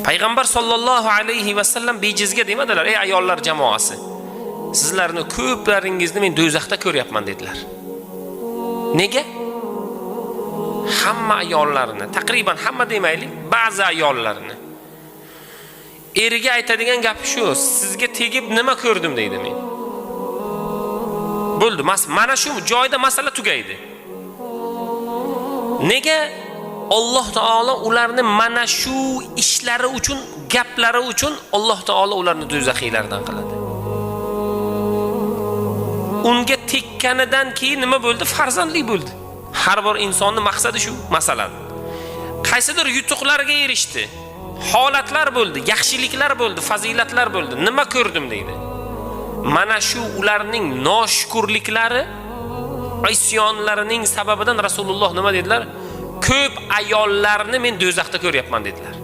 Payg'ambar sollallohu alayhi va sallam bejizga demadilar: "Ey ayollar jamoasi, sizlarni ko'plaringizni men do'zaxda ko'ryapman" dedilar. Nega? Hamma ayollarni, taqriban hamma demaylik, ba'zi ayollarni eriga aytadigan gapi shu: "Sizga tegib nima ko'rdim" deydi men. Bo'ldi, mana shu joyda masala tugaydi. Nega? Alloh taolo ularni mana shu ishlari uchun, gaplari uchun Alloh taolo ularni do'zaxiylardan qiladi. Unga tekkanidan keyin nima bo'ldi? Farzandli bo'ldi. Har bir insonning maqsadi shu, masalan. Qaysidir yutuqlarga erishdi. Holatlar bo'ldi, yaxshiliklar bo'ldi, fazilatlar bo'ldi. Nima ko'rdim deydi. Mana shu ularning noshukurliklari, isyonlarining sababidan Rasululloh nima dedilar? Ko'p ayollarni men do'zaxda ko'ryapman dedilar.